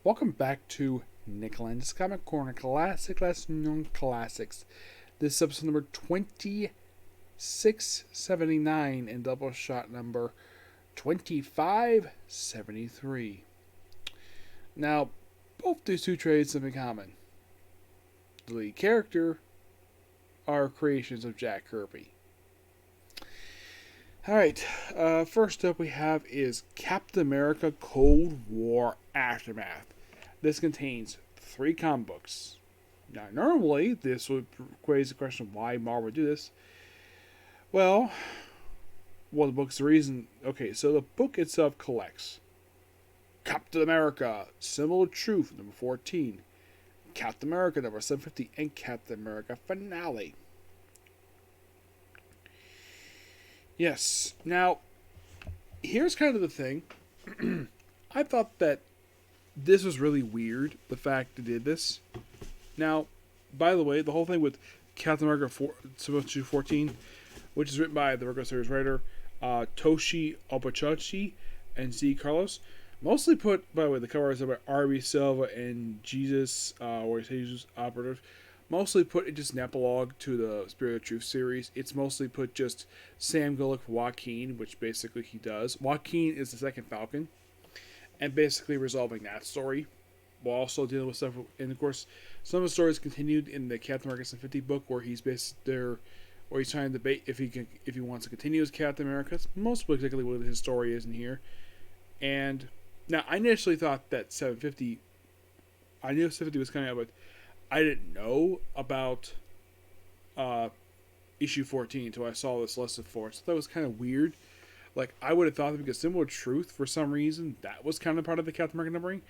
Welcome back to Nick Lenz Comic Corner Classic Lesson on Classics. This is episode number 2679 and Doubleshot number 2573. Now, both these two trades have in common. The lead character are creations of Jack Kirby. Alright, first up we have is Captain America Cold War Aftermath. This contains 3 comic books. Now, normally, this would raise the question of why Marvel would do this. Well, the book's the reason. Okay, so the book itself collects Captain America, Symbol of Truth, number 14, Captain America, number 750, and Captain America Finale. Yes. Now, here's kind of the thing. I thought that this was really weird, the fact they did this. Now, by the way, the whole thing with Captain America 14, which is written by the regular series writer Toshi Obachachi and Z. Carlos, mostly put, by the way, the cover is by R.B. Silva and Jesus, or Jesus Operative. Mostly put in just an epilogue to the Spirit of Truth series. It's mostly put just Sam Gullick for Joaquin, which basically he does. Joaquin is the second Falcon, and basically resolving that story, while also dealing with stuff. And of course, some of the stories continued in the Captain America 750 book, where he's where he's trying to debate if he wants to continue as Captain America. It's mostly exactly what his story is in here. And now, I initially thought that 750. I knew 750 was coming out, but I didn't know about issue 14 until I saw this listed for it. So that was kind of weird. Like, I would have thought that because Symbol of Truth, for some reason, that was kind of part of the Captain America numbering.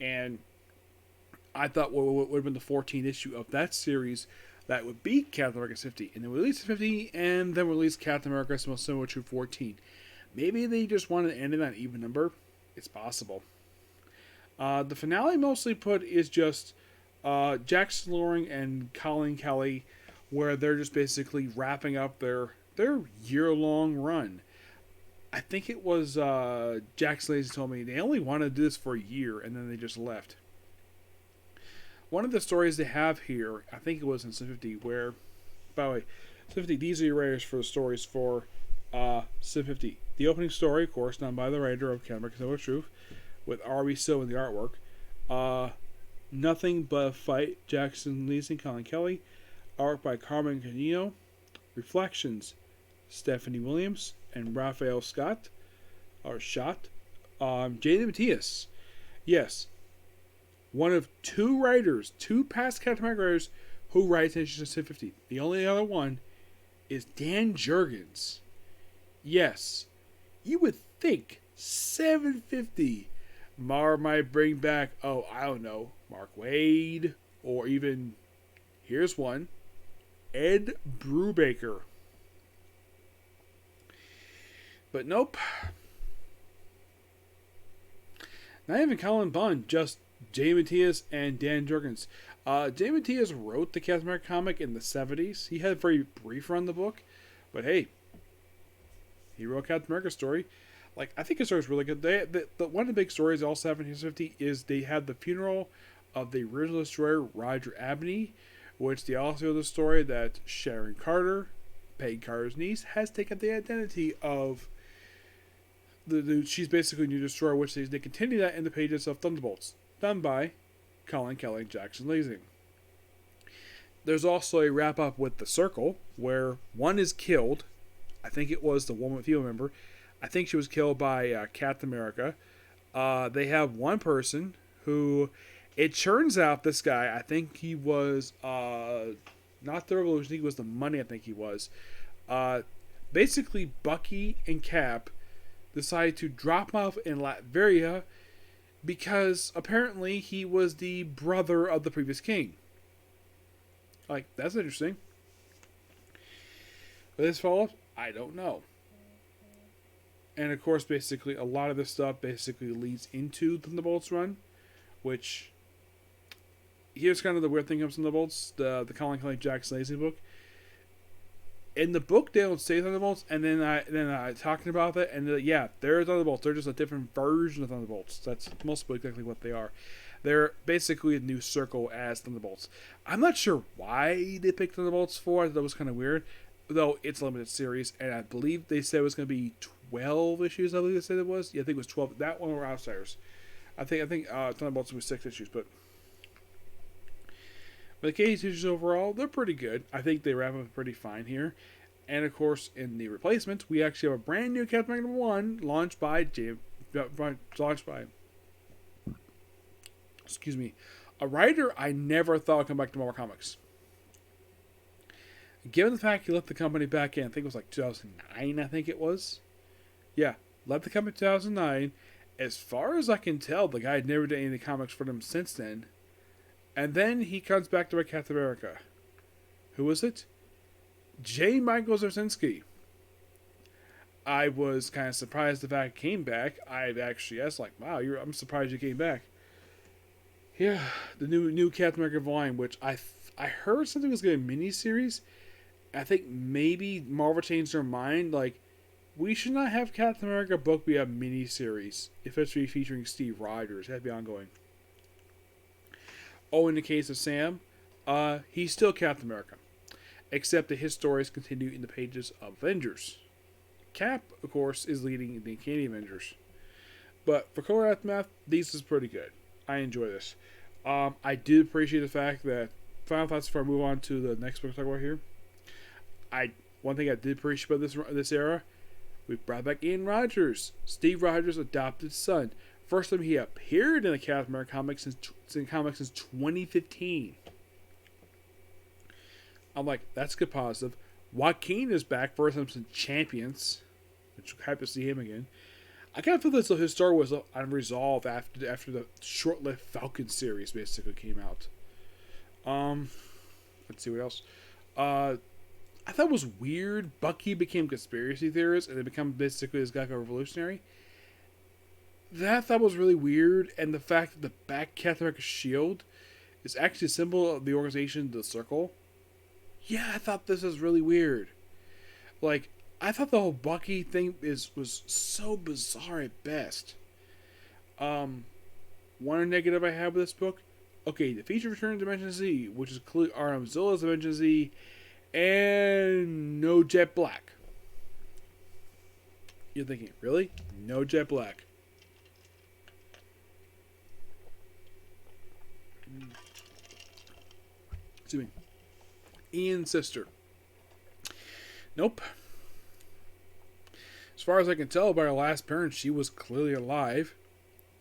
And I thought what would have been the 14th issue of that series, that would be Captain America 50. And then release 50, and then release Captain America Symbol of Truth 14. Maybe they just wanted to end it on an even number. It's possible. The finale mostly put is just Jackson Loring and Colin Kelly, where they're just basically wrapping up their year-long run. I think it was Jackson Lacy told me they only wanted to do this for a year, and then they just left. One of the stories they have here, I think it was in 750, where, by the way, 750, these are your writers for the stories for 750. The opening story, of course, done by the writer of Captain America: Symbol of Truth, with R.B. Silva in the artwork. Nothing But a Fight, Jackson Lacy and Colin Kelly. Art by Carmen Canino. Reflections, Stephanie Williams and Raphael Scott. Or Schott. Jaden Matthias. Yes. One of 2 writers, 2 past Captain America writers, who writes in issue 750. The only other one is Dan Jurgens. Yes. You would think 750 Mar might bring back, I don't know, Mark Waid, or even, here's one, Ed Brubaker. But nope. Not even Colin Bunn, just Jay Matthias and Dan Jurgens. Jay Matthias wrote the Captain America comic in the 70s. He had a very brief run on the book, but hey, he wrote Captain America story. Like, I think his story is really good. One of the big stories they also have in 50 is they had the funeral of the original destroyer, Roger Abney, which they also have the story that Sharon Carter, Peggy Carter's niece, has taken the identity of she's basically a new destroyer, which they continue that in the pages of Thunderbolts, done by Colin Kelly and Jackson Lacy. There's also a wrap-up with The Circle, where one is killed. I think it was the woman with you remember. I think she was killed by Captain America. They have one person who, it turns out this guy, I think he was, not the Revolution, he was the Money, I think he was. Basically, Bucky and Cap decided to drop him off in Latveria because apparently he was the brother of the previous king. Like, that's interesting. But this follow-up, I don't know. And of course, basically, a lot of this stuff basically leads into the Thunderbolts run, which, here's kind of the weird thing of Thunderbolts, the Colin Kelly Jackson Lacy book. In the book, they don't say Thunderbolts, and then I talking about it, and yeah, they're Thunderbolts. They're just a different version of Thunderbolts. That's mostly exactly what they are. They're basically a new circle as Thunderbolts. I'm not sure why they picked Thunderbolts for. I thought that was kind of weird, though it's a limited series, and I believe they said it was going to be 12 issues. I believe they said it was. Yeah, I think it was 12. That one were Outsiders. I think Thunderbolts was 6 issues, but the case issues overall, they're pretty good. I think they wrap up pretty fine here. And of course, in the replacement, we actually have a brand new Captain America #1 launched by excuse me, a writer I never thought would come back to Marvel Comics. Given the fact he left the company back in, I think it was like 2009, I think it was. Yeah, left the company in 2009. As far as I can tell, the guy had never done any of the comics for them since then. And then he comes back to write Captain America. Who was it? J. Michael Straczynski. I was kind of surprised the fact he came back. I actually asked, like, wow, I'm surprised you came back. Yeah, the new Captain America volume, which I heard something was going to be a miniseries. I think maybe Marvel changed their mind. Like, we should not have Captain America book be a miniseries, especially featuring Steve Rogers. It had to be ongoing. Oh, in the case of Sam, he's still Captain America, except that his stories continue in the pages of Avengers. Cap, of course, is leading the Canadian Avengers. But for Color Aftermath, this is pretty good. I enjoy this. I did appreciate the fact that final thoughts before I move on to the next book to talk about here. One thing I did appreciate about this era, we brought back Ian Rogers, Steve Rogers' adopted son. First time he appeared in a Captain America comic since 2015. I'm like, that's good positive. Joaquin is back, first time since Champions, which I'm happy to see him again. I kind of feel as though his story was unresolved after the short-lived Falcon series basically came out. Let's see what else. I thought it was weird. Bucky became conspiracy theorist and they become basically this guy called Revolutionary. That I thought was really weird, and the fact that the back Captain America shield is actually a symbol of the organization, the Circle. Yeah, I thought this was really weird. Like, I thought the whole Bucky thing was so bizarre at best. One negative I have with this book. Okay, the feature returns Dimension Z, which is Zilla's Dimension Z, and no Jet Black. You're thinking, really? No Jet Black. Excuse me. Ian's sister. Nope. As far as I can tell by her last appearance, she was clearly alive.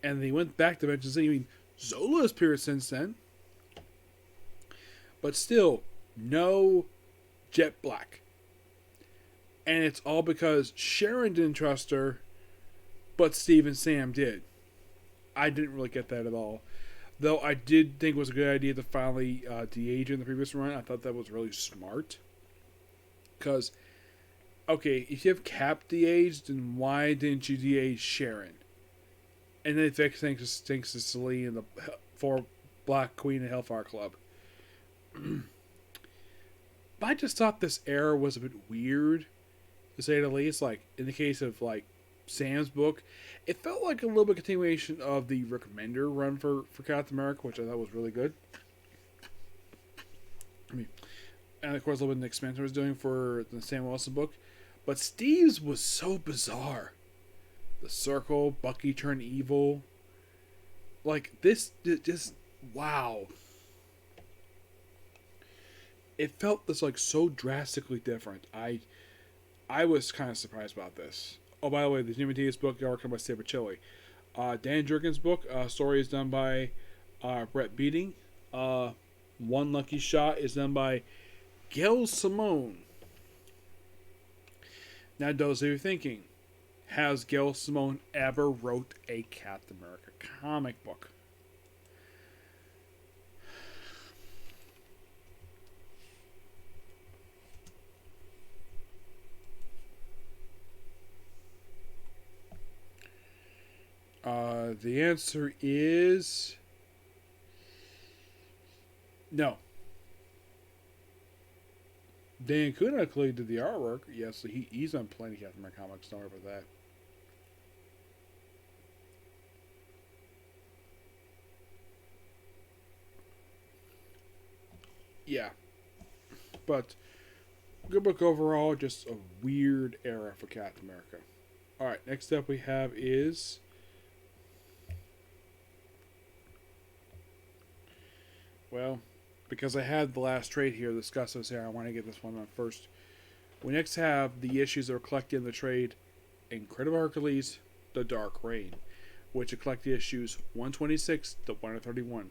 And they went back to Dimension Z. I mean, Zola has appeared since then. But still, no Jet Black. And it's all because Sharon didn't trust her, but Steve and Sam did. I didn't really get that at all. Though I did think it was a good idea to finally de-age in the previous run. I thought that was really smart. Because, okay, if you have Cap de-aged, then why didn't you de-age Sharon? And then fix things to Celine and the 4 Black Queen and Hellfire Club. But I just thought this era was a bit weird, to say the least. Like, in the case of, like, Sam's book, it felt like a little bit of continuation of the Recommender run for Captain America, which I thought was really good. And of course a little bit Nick Spencer was doing for the Sam Wilson book. But Steve's was so bizarre. The Circle, Bucky turned evil. Like, this just, wow. It felt this, like, so drastically different. I was kind of surprised about this. Oh, by the way, the Jimmy Diaz book, y'all are by Saber Chili. Dan Jurgens' book, story is done by Brett Beating. One Lucky Shot is done by Gail Simone. Now, those of you thinking, has Gail Simone ever wrote a Captain America comic book? The answer is no. Dan Kuna clearly did the artwork. Yes, he's on plenty of Captain America comics. Don't worry about that. Yeah, but good book overall. Just a weird era for Captain America. All right, next up we have is well, because I had the last trade here, discuss this here. I want to get this one on first. We next have the issues that were collected in the trade: Incredible Hercules, The Dark Reign, which are collected issues 126 to 131.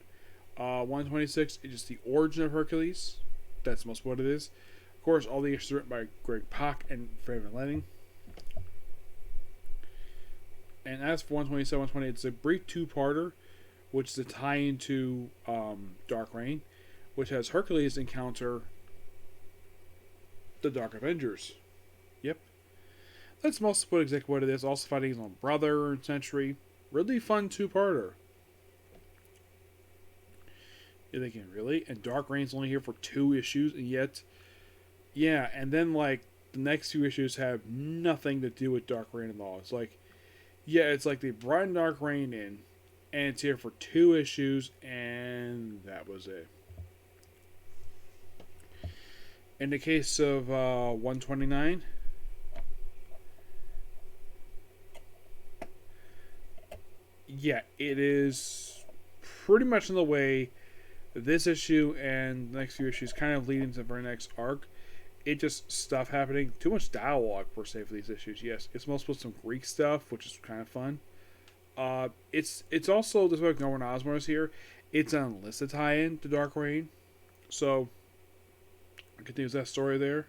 126 is just the origin of Hercules. That's most what it is. Of course, all the issues are written by Greg Pak and Fabian Lenning. And as for 127, 128, it's a brief two-parter, which is a tie-in to Dark Reign, which has Hercules encounter the Dark Avengers. Yep. That's most what exactly what it is. Also fighting his own brother in Century. Really fun two-parter. You're thinking, really? And Dark Reign's only here for 2 issues, and yet... Yeah, and then, like, the next 2 issues have nothing to do with Dark Reign at all. It's like... Yeah, it's like they brought Dark Reign in, and it's here for 2 issues, and that was it. In the case of 129... Yeah, it is pretty much in the way this issue and the next few issues kind of lead into the very next arc. It just stuff happening. Too much dialogue per se for these issues. Yes, it's mostly some Greek stuff, which is kind of fun. It's also this like Norman Osborn is here. It's an unlisted tie-in to Dark Reign, so I continues that story there.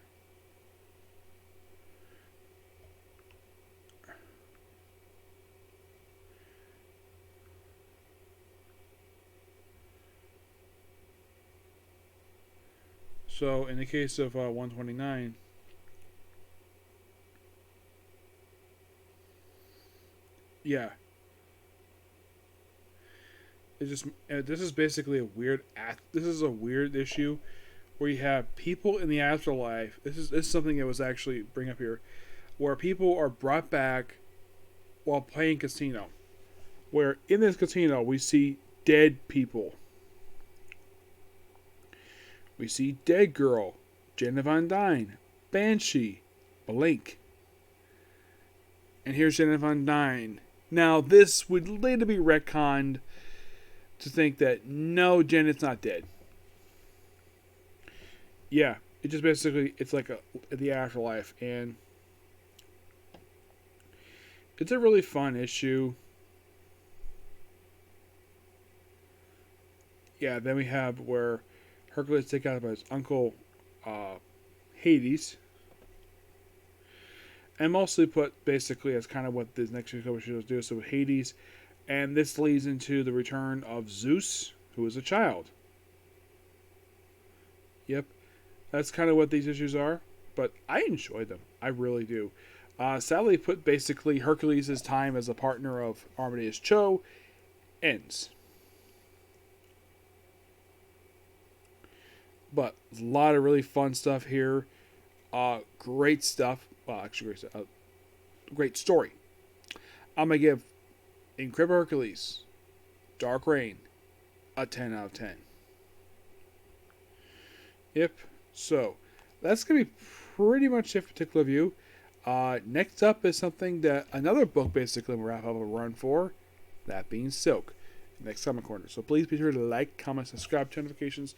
So in the case of 129, yeah, it just this is basically a weird this is a weird issue where you have people in the afterlife. This is something that was actually bring up here, where people are brought back while playing casino. Where in this casino we see dead people. We see Dead Girl, Jenna Von Dyne, Banshee, Blink. And here's Jenna Von Dyne. Now, this would later be retconned to think that, no, Janet's not dead. Yeah, it just basically, it's like the afterlife. And it's a really fun issue. Yeah, then we have where Hercules is taken out by his uncle Hades, and mostly put basically as kind of what this next few couple shows do. So with Hades, and this leads into the return of Zeus, who is a child. Yep, that's kind of what these issues are. But I enjoy them. I really do. Sadly, put basically Hercules' time as a partner of Amadeus Cho ends. But a lot of really fun stuff here. Great stuff. Well, actually, great story. I'm going to give Incredible Hercules, Dark Reign, a 10 out of 10. Yep. So, that's going to be pretty much it for particular view. Next up is something that another book basically will wrap up a run for. That being Silk. Next Comic Corner. So please be sure to like, comment, subscribe, turn notifications.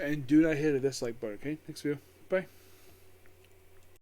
And do not hit a dislike button, okay? Next video. Bye.